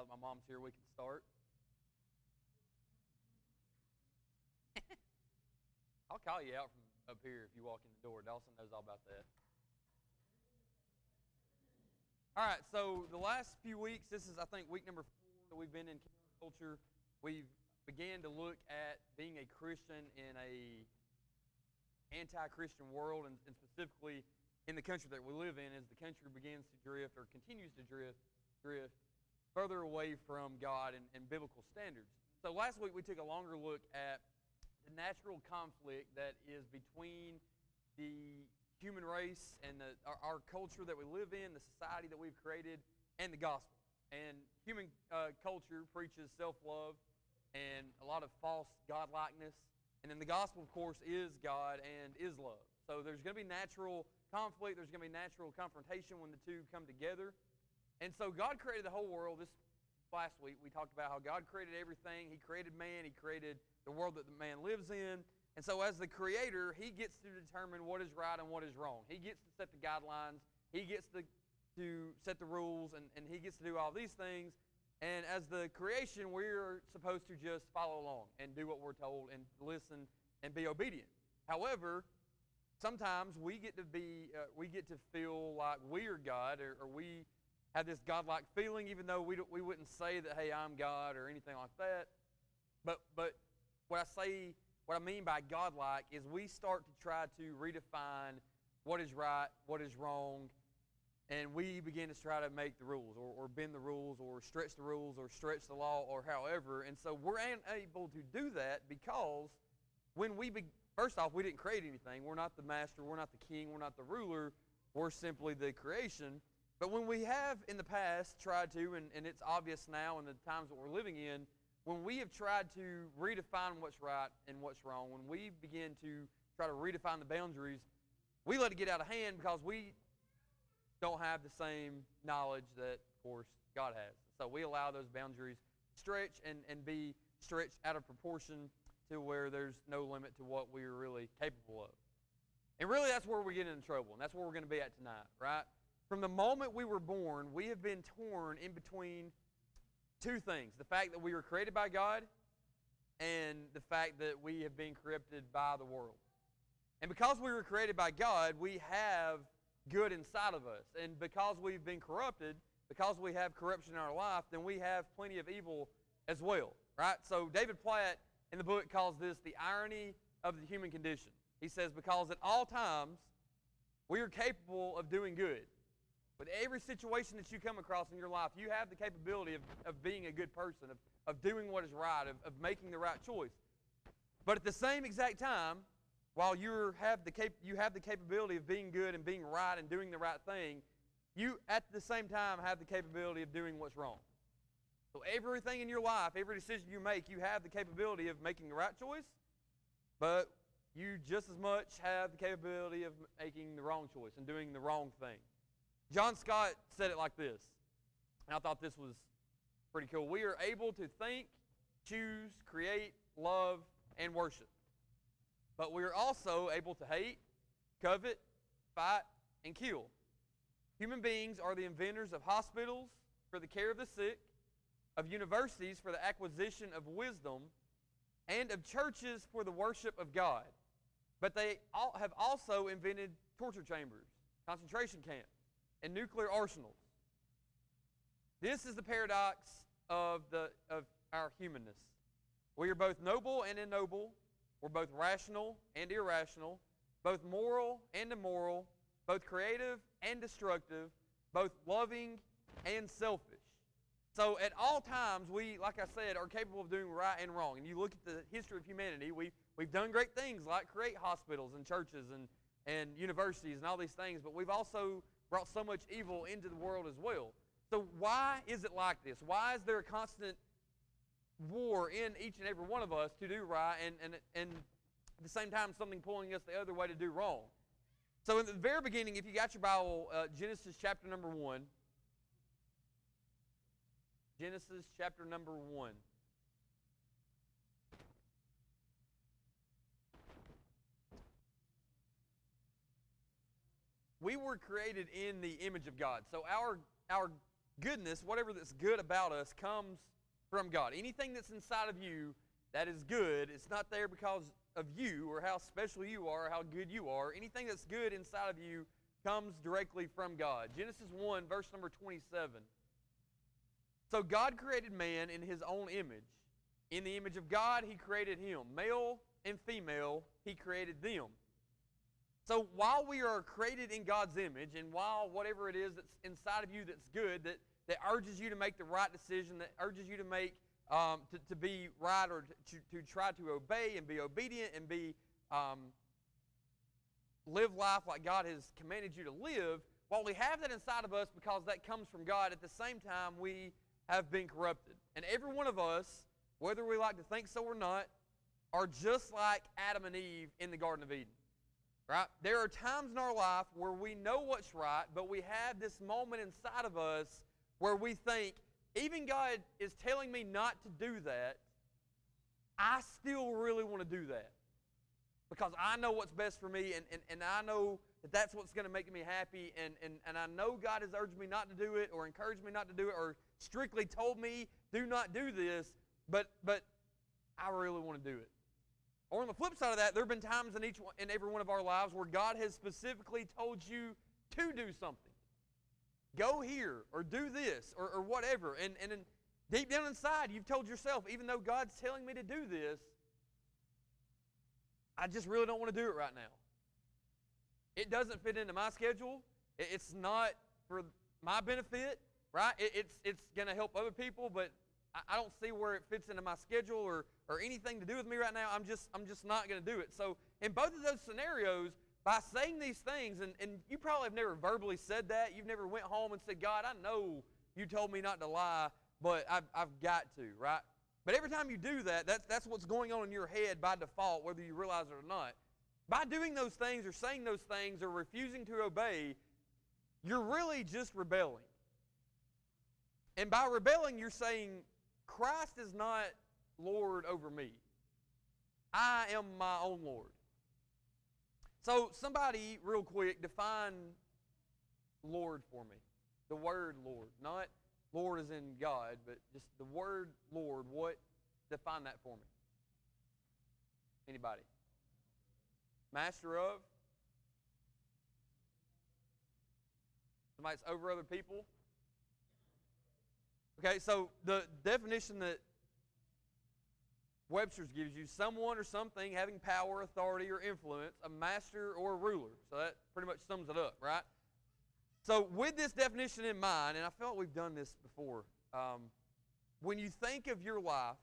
Now that my mom's here, we can start. I'll call you out from up here if you walk in the door. Dawson knows all about that. All right, so the last few weeks, this is, I think, week number 4 that we've been in culture. We've began to look at being a Christian in a anti-Christian world, and specifically in the country that we live in, as the country begins to drift or continues to drift further away from God and biblical standards. So last week we took a longer look at the natural conflict that is between the human race and our culture that we live in, the society that we've created, and the gospel. And human culture preaches self-love and a lot of false godlikeness. And then the gospel, of course, is God and is love. So there's going to be natural conflict. There's going to be natural confrontation when the two come together. And so God created the whole world. This last week we talked about how God created everything. He created man. He created the world that the man lives in. And so as the creator, he gets to determine what is right and what is wrong. He gets to set the guidelines. He gets to set the rules, and he gets to do all these things. And as the creation, we're supposed to just follow along and do what we're told and listen and be obedient. However, sometimes we get to feel like we are God, or we have this godlike feeling, even though we wouldn't say that, hey, I'm God or anything like that. But what I mean by godlike is we start to try to redefine what is right, what is wrong, and we begin to try to make the rules or bend the rules or stretch the law or however. And so we're unable to do that because first off, we didn't create anything. We're not the master. We're not the king. We're not the ruler. We're simply the creation. But when we have in the past tried to, and it's obvious now in the times that we're living in, when we have tried to redefine what's right and what's wrong, when we begin to try to redefine the boundaries, we let it get out of hand because we don't have the same knowledge that, of course, God has. So we allow those boundaries to stretch and be stretched out of proportion to where there's no limit to what we're really capable of. And really that's where we get into trouble, and that's where we're going to be at tonight, right? From the moment we were born, we have been torn in between two things: the fact that we were created by God and the fact that we have been corrupted by the world. And because we were created by God, we have good inside of us. And because we've been corrupted, because we have corruption in our life, then we have plenty of evil as well, right? So David Platt in the book calls this the irony of the human condition. He says, because at all times we are capable of doing good. With every situation that you come across in your life, you have the capability of being a good person, of doing what is right, of making the right choice. But at the same exact time, while you have the capability of being good and being right and doing the right thing, you at the same time have the capability of doing what's wrong. So everything in your life, every decision you make, you have the capability of making the right choice, but you just as much have the capability of making the wrong choice and doing the wrong thing. John Scott said it like this, and I thought this was pretty cool. We are able to think, choose, create, love, and worship. But we are also able to hate, covet, fight, and kill. Human beings are the inventors of hospitals for the care of the sick, of universities for the acquisition of wisdom, and of churches for the worship of God. But they have also invented torture chambers, concentration camps, and nuclear arsenals. This is the paradox of our humanness. We are both noble and ignoble. We're both rational and irrational, both moral and immoral, both creative and destructive, both loving and selfish. So at all times, we, like I said, are capable of doing right and wrong. And you look at the history of humanity, we've done great things like create hospitals and churches and universities and all these things, but we've also brought so much evil into the world as well. So why is it like this? Why is there a constant war in each and every one of us to do right and at the same time something pulling us the other way to do wrong? So in the very beginning, if you got your Bible, Genesis chapter number 1. Genesis chapter number 1. We were created in the image of God. So our goodness, whatever that's good about us, comes from God. Anything that's inside of you that is good, it's not there because of you or how special you are or how good you are. Anything that's good inside of you comes directly from God. Genesis 1, verse number 27. So God created man in his own image. In the image of God, he created him. Male and female, he created them. So while we are created in God's image, and while whatever it is that's inside of you that's good, that urges you to make the right decision, that urges you to make to be right or to try to obey and be obedient and be live life like God has commanded you to live, while we have that inside of us because that comes from God, at the same time we have been corrupted. And every one of us, whether we like to think so or not, are just like Adam and Eve in the Garden of Eden. Right? There are times in our life where we know what's right, but we have this moment inside of us where we think, even God is telling me not to do that, I still really want to do that. Because I know what's best for me, and I know that that's what's going to make me happy, and I know God has urged me not to do it, or encouraged me not to do it, or strictly told me, do not do this, but I really want to do it. Or on the flip side of that, there have been times in every one of our lives where God has specifically told you to do something. Go here, or do this, or whatever. And then deep down inside, you've told yourself, even though God's telling me to do this, I just really don't want to do it right now. It doesn't fit into my schedule. It's not for my benefit, right? It's going to help other people, but I don't see where it fits into my schedule or anything to do with me right now. I'm just not going to do it. So in both of those scenarios, by saying these things, and you probably have never verbally said that. You've never went home and said, God, I know you told me not to lie, but I've got to, right? But every time you do that, that's what's going on in your head by default, whether you realize it or not. By doing those things or saying those things or refusing to obey, you're really just rebelling. And by rebelling, you're saying, Christ is not Lord over me. I am my own Lord. So somebody, real quick, define Lord for me. The word Lord. Not Lord as in God, but just the word Lord. Define that for me. Anybody? Master of? Somebody that's over other people? Okay, so the definition that Webster's gives you, someone or something having power, authority, or influence, a master or a ruler. So that pretty much sums it up, right? So with this definition in mind, and I feel like we've done this before, when you think of your life,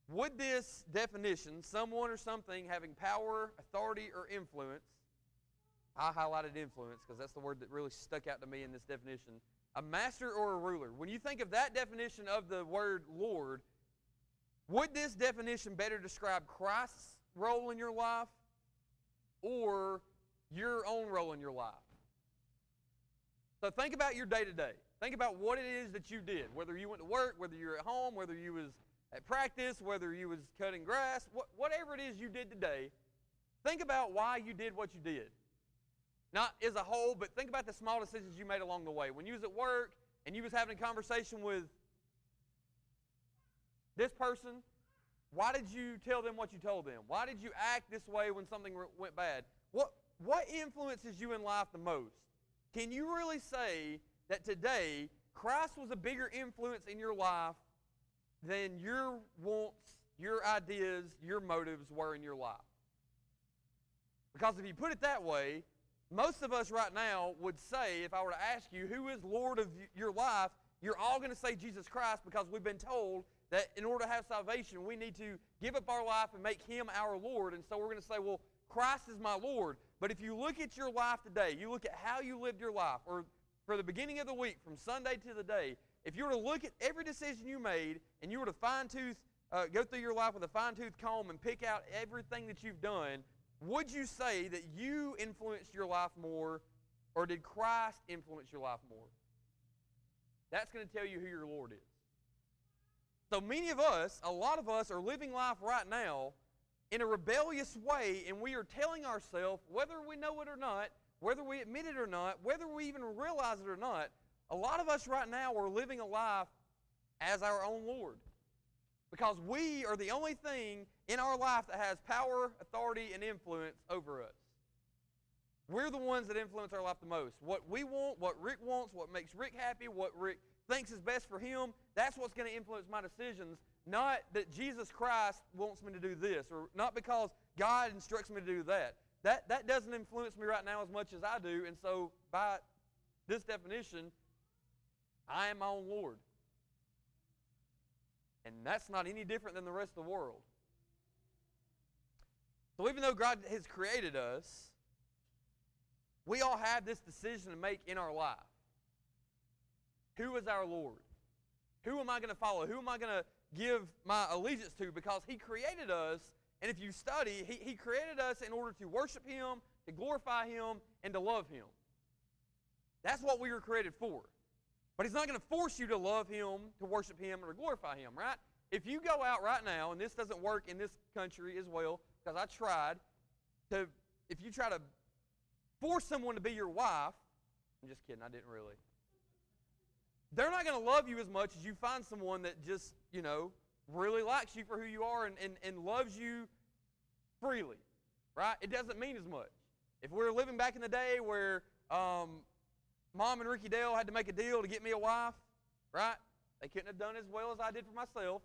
would this definition, someone or something having power, authority, or influence, I highlighted influence because that's the word that really stuck out to me in this definition, a master or a ruler. When you think of that definition of the word Lord, would this definition better describe Christ's role in your life or your own role in your life? So think about your day-to-day. Think about what it is that you did, whether you went to work, whether you're at home, whether you was at practice, whether you was cutting grass, whatever it is you did today. Think about why you did what you did. Not as a whole, but think about the small decisions you made along the way. When you was at work and you was having a conversation with this person, why did you tell them what you told them? Why did you act this way when something went bad? What influences you in life the most? Can you really say that today Christ was a bigger influence in your life than your wants, your ideas, your motives were in your life? Because if you put it that way, most of us right now would say, if I were to ask you, who is Lord of your life, you're all going to say Jesus Christ, because we've been told that in order to have salvation, we need to give up our life and make Him our Lord. And so we're going to say, well, Christ is my Lord. But if you look at your life today, you look at how you lived your life, or for the beginning of the week, from Sunday to the day, if you were to look at every decision you made and you were to go through your life with a fine-tooth comb and pick out everything that you've done, would you say that you influenced your life more, or did Christ influence your life more? That's going to tell you who your Lord is. So many of us, a lot of us, are living life right now in a rebellious way, and we are telling ourselves, whether we know it or not, whether we admit it or not, whether we even realize it or not, A lot of us right now are living a life as our own Lord because we are the only thing in our life that has power, authority, and influence over us. We're the ones that influence our life the most. What we want, what Rick wants, what makes Rick happy, what Rick thinks is best for him, that's what's going to influence my decisions, not that Jesus Christ wants me to do this, or not because God instructs me to do that. That doesn't influence me right now as much as I do, and so by this definition, I am my own Lord. And that's not any different than the rest of the world. So even though God has created us, we all have this decision to make in our life. Who is our Lord? Who am I going to follow? Who am I going to give my allegiance to? Because He created us, and if you study, He created us in order to worship Him, to glorify Him, and to love Him. That's what we were created for. But He's not going to force you to love Him, to worship Him, or to glorify Him, right? If you go out right now, and this doesn't work in this country as well, because I tried, if you try to force someone to be your wife, I'm just kidding, I didn't really. They're not going to love you as much as you find someone that just, really likes you for who you are and loves you freely, right? It doesn't mean as much. If we were living back in the day where Mom and Ricky Dale had to make a deal to get me a wife, right? They couldn't have done as well as I did for myself.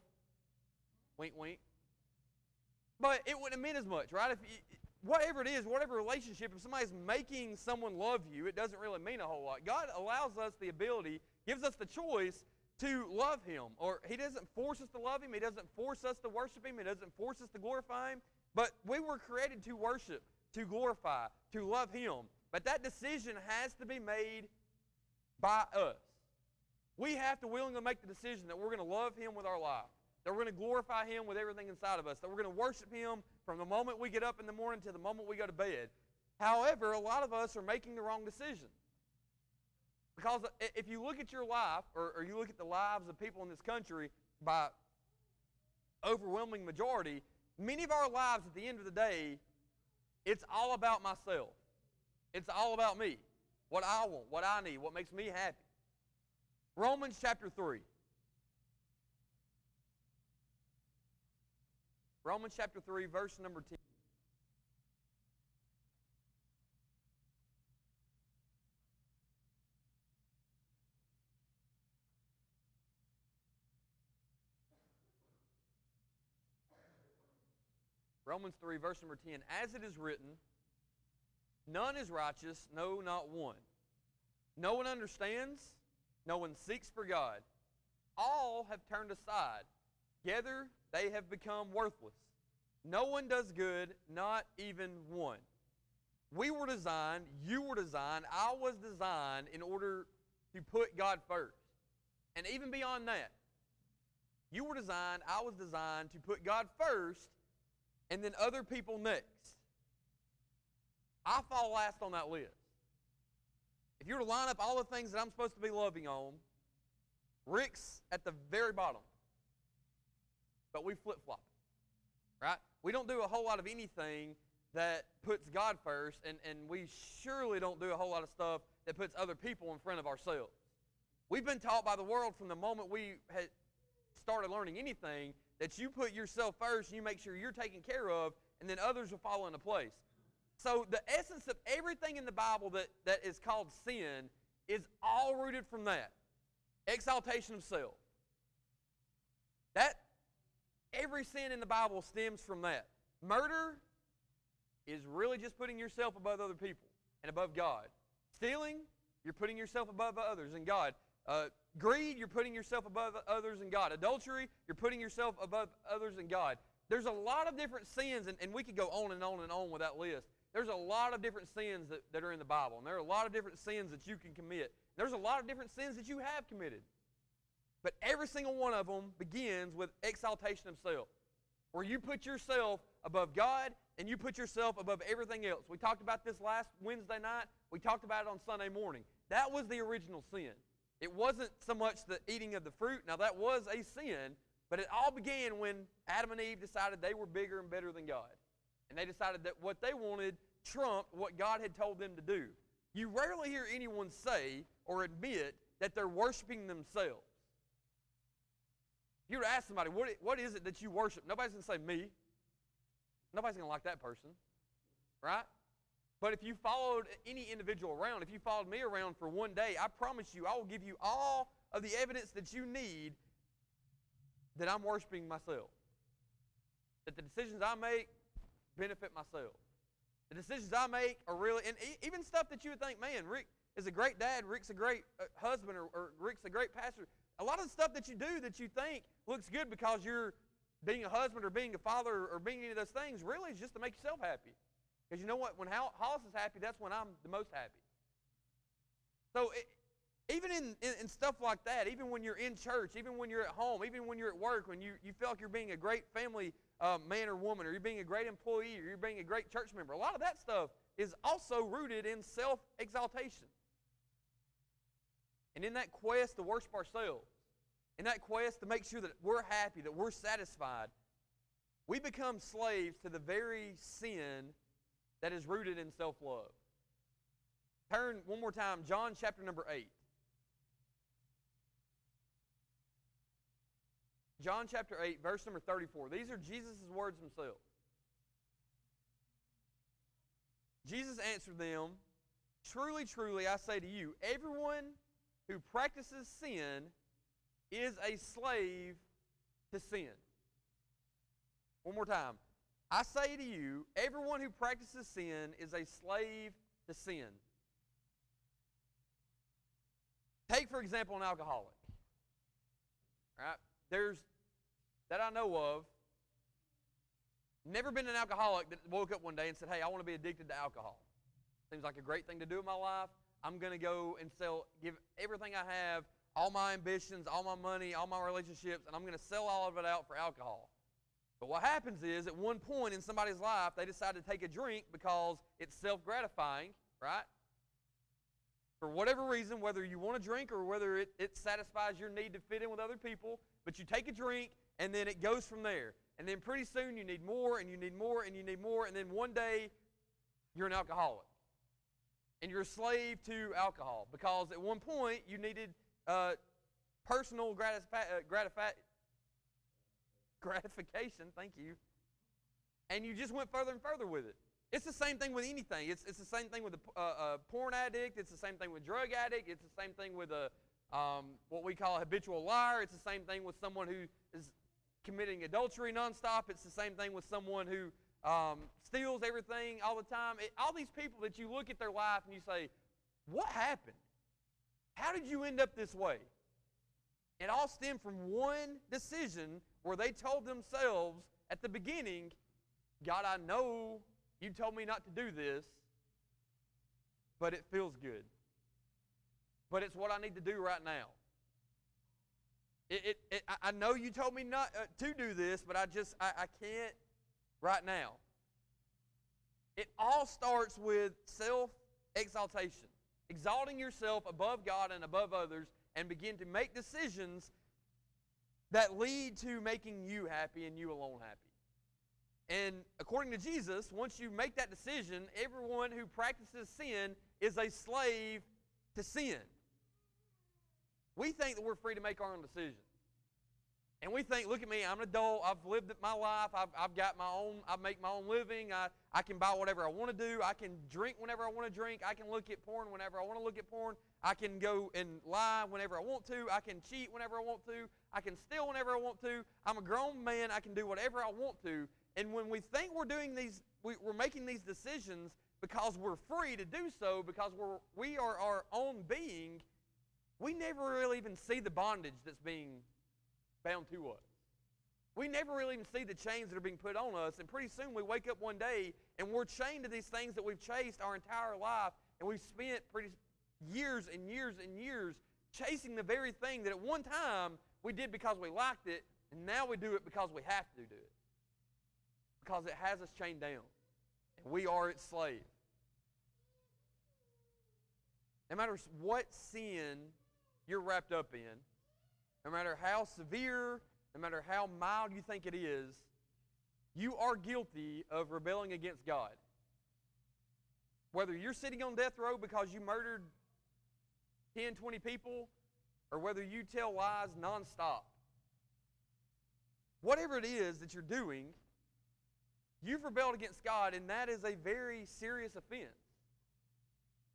Wink, wink. But it wouldn't have meant as much, right? Whatever it is, whatever relationship, if somebody's making someone love you, it doesn't really mean a whole lot. God allows us the ability, gives us the choice to love Him. Or He doesn't force us to love Him. He doesn't force us to worship Him. He doesn't force us to glorify Him. But we were created to worship, to glorify, to love Him. But that decision has to be made by us. We have to willingly make the decision that we're going to love Him with our life, that we're going to glorify Him with everything inside of us, that we're going to worship Him from the moment we get up in the morning to the moment we go to bed. However, a lot of us are making the wrong decision. Because if you look at your life, or you look at the lives of people in this country by overwhelming majority, many of our lives at the end of the day, it's all about myself. It's all about me, what I want, what I need, what makes me happy. Romans chapter 3. Romans chapter 3, verse number 10. Romans 3, verse number 10. As it is written, none is righteous, no, not one. No one understands, no one seeks for God. All have turned aside. Together they have become worthless. No one does good, not even one. We were designed, you were designed, I was designed in order to put God first. And even beyond that, you were designed, I was designed to put God first and then other people next. I fall last on that list. If you were to line up all the things that I'm supposed to be loving on, Rick's at the very bottom. But we flip-flop it, right? We don't do a whole lot of anything that puts God first, and we surely don't do a whole lot of stuff that puts other people in front of ourselves. We've been taught by the world from the moment we had started learning anything that you put yourself first and you make sure you're taken care of, and then others will fall into place. So the essence of everything in the Bible that is called sin is all rooted from that. Exaltation of self. Every sin in the Bible stems from that. Murder is really just putting yourself above other people and above God. Stealing, you're putting yourself above others and God. Greed, you're putting yourself above others and God. Adultery, you're putting yourself above others and God. There's a lot of different sins, and we could go on and on and on with that list. There's a lot of different sins that are in the Bible, and there are a lot of different sins that you can commit. There's a lot of different sins that you have committed. But every single one of them begins with exaltation of self, where you put yourself above God and you put yourself above everything else. We talked about this last Wednesday night. We talked about it on Sunday morning. That was the original sin. It wasn't so much the eating of the fruit. Now, that was a sin, but it all began when Adam and Eve decided they were bigger and better than God. And they decided that what they wanted trumped what God had told them to do. You rarely hear anyone say or admit that they're worshiping themselves. If you were to ask somebody, what is it that you worship? Nobody's going to say me. Nobody's going to like that person, right? But if you followed any individual around, if you followed me around for one day, I promise you I will give you all of the evidence that you need that I'm worshiping myself. That the decisions I make benefit myself. The decisions I make are really, and even stuff that you would think, man, Rick is a great dad, Rick's a great husband, or Rick's a great pastor. A lot of the stuff that you do that you think looks good because you're being a husband or being a father or being any of those things really is just to make yourself happy. Because you know what? When Hollis is happy, that's when I'm the most happy. So even in stuff like that, even when you're in church, even when you're at home, even when you're at work, when you feel like you're being a great family man or woman, or you're being a great employee, or you're being a great church member, a lot of that stuff is also rooted in self-exaltation. And in that quest to worship ourselves, in that quest to make sure that we're happy, that we're satisfied, we become slaves to the very sin that is rooted in self-love. Turn one more time, John chapter number 8. John chapter 8, verse number 34. These are Jesus' words himself. Jesus answered them, "Truly, truly, I say to you, everyone who practices sin is a slave to sin." One more time. I say to you, everyone who practices sin is a slave to sin. Take, for example, an alcoholic. Right? There's, that I know of, never been an alcoholic that woke up one day and said, hey, I want to be addicted to alcohol. Seems like a great thing to do in my life. I'm going to go and give everything I have, all my ambitions, all my money, all my relationships, and I'm going to sell all of it out for alcohol. But what happens is, at one point in somebody's life, they decide to take a drink because it's self-gratifying, right? For whatever reason, whether you want to drink or whether it satisfies your need to fit in with other people, but you take a drink, and then it goes from there. And then pretty soon you need more, and you need more, and you need more, and then one day you're an alcoholic. And you're a slave to alcohol because at one point you needed personal gratification, thank you, and you just went further and further with it. It's the same thing with anything. It's the same thing with a porn addict. It's the same thing with a drug addict. It's the same thing with what we call a habitual liar. It's the same thing with someone who is committing adultery nonstop. It's the same thing with someone who steals everything all the time. All these people that you look at their life and you say, what happened? How did you end up this way? It all stemmed from one decision where they told themselves at the beginning, God, I know you told me not to do this, but it feels good. But it's what I need to do right now. I know you told me not to do this, but I can't right now. It all starts with self-exaltation, exalting yourself above God and above others, and begin to make decisions that lead to making you happy and you alone happy. And according to Jesus, once you make that decision, everyone who practices sin is a slave to sin. We think that we're free to make our own decisions. And we think, look at me, I'm an adult, I've lived my life, I've got my own, I make my own living, I can buy whatever I want to do, I can drink whenever I want to drink, I can look at porn whenever I want to look at porn, I can go and lie whenever I want to, I can cheat whenever I want to, I can steal whenever I want to, I'm a grown man, I can do whatever I want to. And when we think we're doing these, we're making these decisions because we're free to do so, because we are our own being, we never really even see the bondage that's being bound to us. We never really even see the chains that are being put on us, and pretty soon we wake up one day and we're chained to these things that we've chased our entire life, and we've spent years and years and years chasing the very thing that at one time we did because we liked it, and now we do it because we have to do it. Because it has us chained down, and we are its slave. No matter what sin you're wrapped up in, no matter how severe, no matter how mild you think it is, you are guilty of rebelling against God. Whether you're sitting on death row because you murdered 10, 20 people, or whether you tell lies nonstop, whatever it is that you're doing, you've rebelled against God, and that is a very serious offense.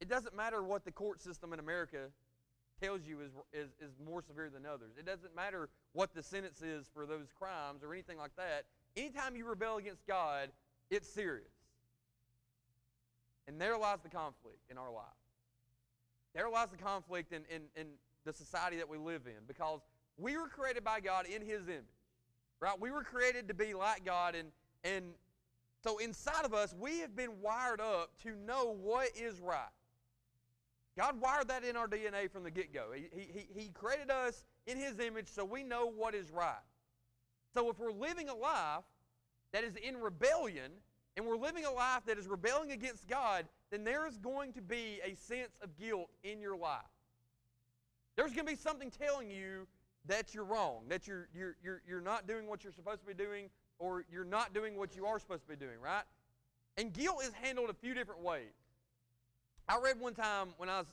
It doesn't matter what the court system in America tells you is more severe than others. It doesn't matter what the sentence is for those crimes or anything like that. Anytime you rebel against God, it's serious. And there lies the conflict in our life. There lies the conflict in the society that we live in, because we were created by God in His image. Right? We were created to be like God, and so inside of us, we have been wired up to know what is right. God wired that in our DNA from the get-go. He created us in His image so we know what is right. So if we're living a life that is in rebellion, and we're living a life that is rebelling against God, then there is going to be a sense of guilt in your life. There's going to be something telling you that you're wrong, that you're not doing what you're supposed to be doing, or you're not doing what you are supposed to be doing, right? And guilt is handled a few different ways. I read one time when I was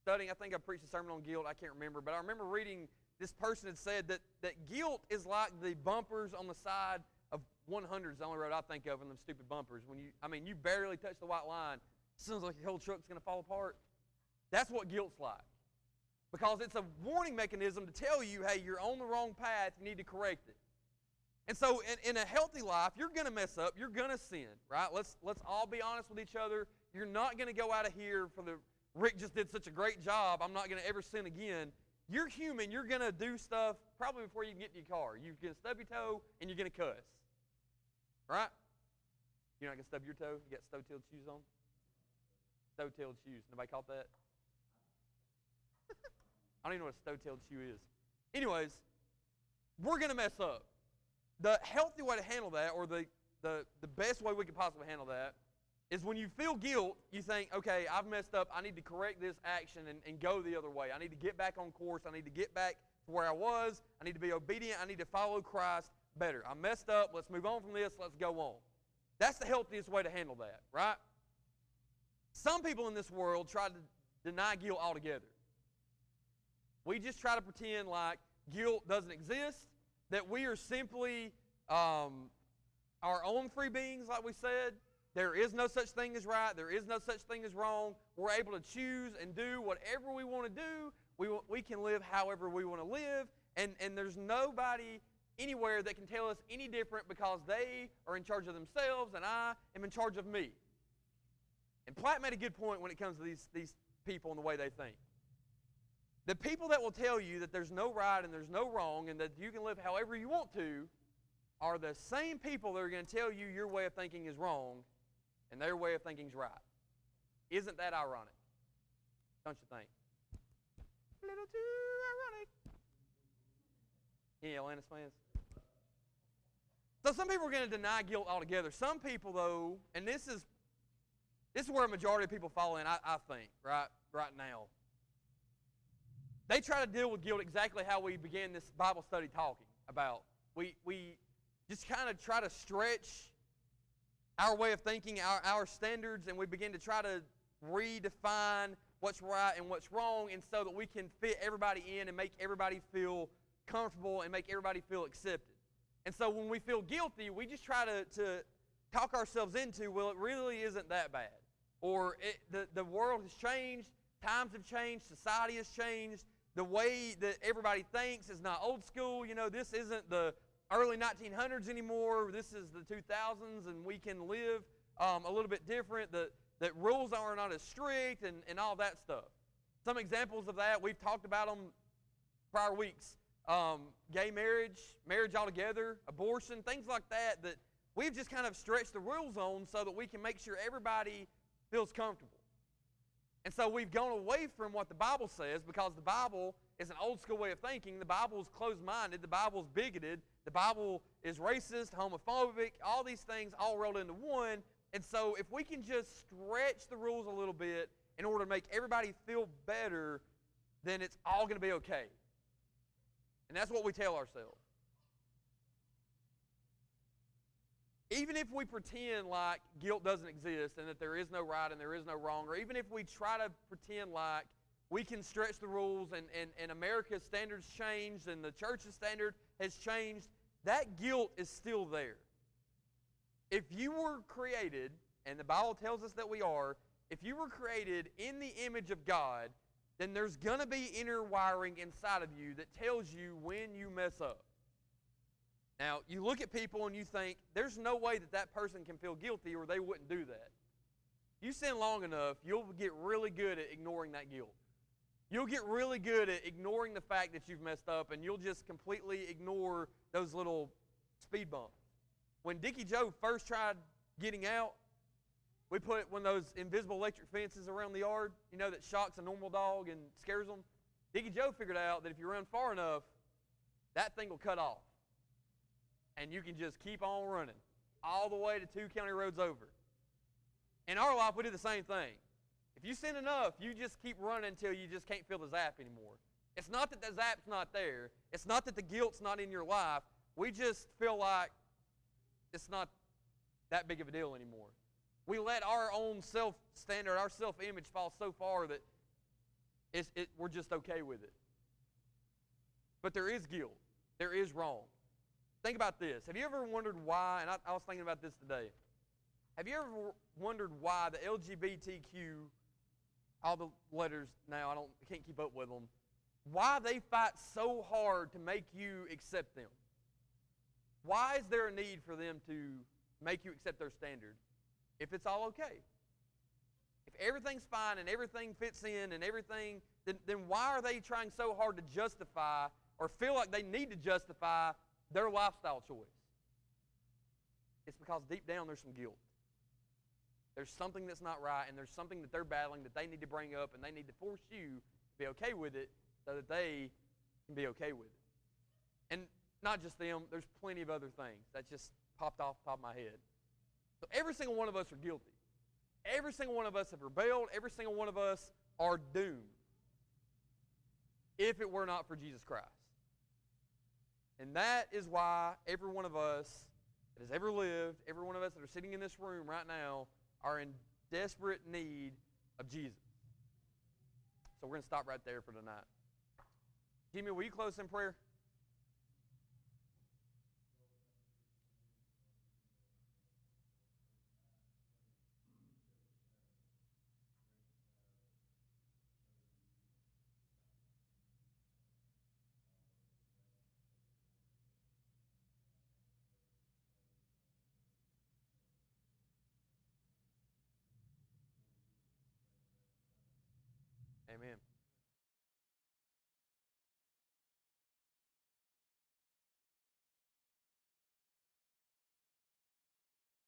studying, I think I preached a sermon on guilt, I can't remember, but I remember reading this person had said that guilt is like the bumpers on the side of 100 is the only road I think of in them stupid bumpers. When you barely touch the white line, it sounds like your whole truck's going to fall apart. That's what guilt's like. Because it's a warning mechanism to tell you, hey, you're on the wrong path, you need to correct it. And so in a healthy life, you're going to mess up, you're going to sin, right? Let's all be honest with each other. You're not going to go out of here for the, Rick just did such a great job, I'm not going to ever sin again. You're human, you're going to do stuff probably before you can get to your car. You're going to stub your toe, and you're going to cuss. Right? You're not going to stub your toe? You got stove-tailed shoes on? Stove-tailed shoes. Nobody caught that? I don't even know what a stove-tailed shoe is. Anyways, we're going to mess up. The healthy way to handle that, or the best way we could possibly handle that, is when you feel guilt, you think, okay, I've messed up. I need to correct this action and go the other way. I need to get back on course. I need to get back to where I was. I need to be obedient. I need to follow Christ better. I messed up. Let's move on from this. Let's go on. That's the healthiest way to handle that, right? Some people in this world try to deny guilt altogether. We just try to pretend like guilt doesn't exist, that we are simply our own free beings, like we said. There is no such thing as right. There is no such thing as wrong. We're able to choose and do whatever we want to do. We can live however we want to live, and there's nobody anywhere that can tell us any different, because they are in charge of themselves and I am in charge of me. And Platt made a good point when it comes to these people and the way they think. The people that will tell you that there's no right and there's no wrong and that you can live however you want to are the same people that are going to tell you your way of thinking is wrong and their way of thinking is right. Isn't that ironic? Don't you think? A little too ironic. Any Atlantis fans? So some people are going to deny guilt altogether. Some people, though, and this is where a majority of people fall in, I think, right now. They try to deal with guilt exactly how we began this Bible study talking about. We just kind of try to stretch our way of thinking, our standards, and we begin to try to redefine what's right and what's wrong, and so that we can fit everybody in and make everybody feel comfortable and make everybody feel accepted. And so when we feel guilty, we just try to talk ourselves into, well, it really isn't that bad. Or the world has changed, times have changed, society has changed, the way that everybody thinks is not old school. You know, this isn't the early 1900s anymore. This is the 2000s, and we can live a little bit different. That rules are not as strict and all that stuff. Some examples of that, we've talked about them prior weeks. Gay marriage, marriage altogether, abortion, things like that we've just kind of stretched the rules on so that we can make sure everybody feels comfortable. And so we've gone away from what the Bible says, because the Bible is an old school way of thinking. The Bible is closed-minded. The Bible is bigoted. The Bible is racist, homophobic, all these things all rolled into one. And so if we can just stretch the rules a little bit in order to make everybody feel better, then it's all going to be okay. And that's what we tell ourselves. Even if we pretend like guilt doesn't exist and that there is no right and there is no wrong, or even if we try to pretend like we can stretch the rules, and America's standards changed, and the church's standard has changed. That guilt is still there. If you were created, and the Bible tells us that we are, if you were created in the image of God, then there's going to be inner wiring inside of you that tells you when you mess up. Now, you look at people and you think, there's no way that that person can feel guilty or they wouldn't do that. You sin long enough, you'll get really good at ignoring that guilt. You'll get really good at ignoring the fact that you've messed up, and you'll just completely ignore those little speed bumps. When Dickie Joe first tried getting out, we put one of those invisible electric fences around the yard, you know, that shocks a normal dog and scares them. Dickie Joe figured out that if you run far enough, that thing will cut off. And you can just keep on running all the way to 2 county roads over. In our life, we do the same thing. If you sin enough, you just keep running until you just can't feel the zap anymore. It's not that the zap's not there. It's not that the guilt's not in your life. We just feel like it's not that big of a deal anymore. We let our own self-standard, our self-image fall so far that we're just okay with it. But there is guilt. There is wrong. Think about this. Have you ever wondered why, and I was thinking about this today, have you ever wondered why the LGBTQ, all the letters now, I can't keep up with them, why they fight so hard to make you accept them? Why is there a need for them to make you accept their standard if it's all okay? If everything's fine and everything fits in and everything, then why are they trying so hard to justify or feel like they need to justify their lifestyle choice? It's because deep down there's some guilt. There's something that's not right, and there's something that they're battling that they need to bring up, and they need to force you to be okay with it so that they can be okay with it. And not just them, there's plenty of other things that just popped off the top of my head. So every single one of us are guilty. Every single one of us have rebelled. Every single one of us are doomed if it were not for Jesus Christ. And that is why every one of us that has ever lived, every one of us that are sitting in this room right now, are in desperate need of Jesus. So we're going to stop right there for tonight. Jimmy, will you close in prayer? Amen.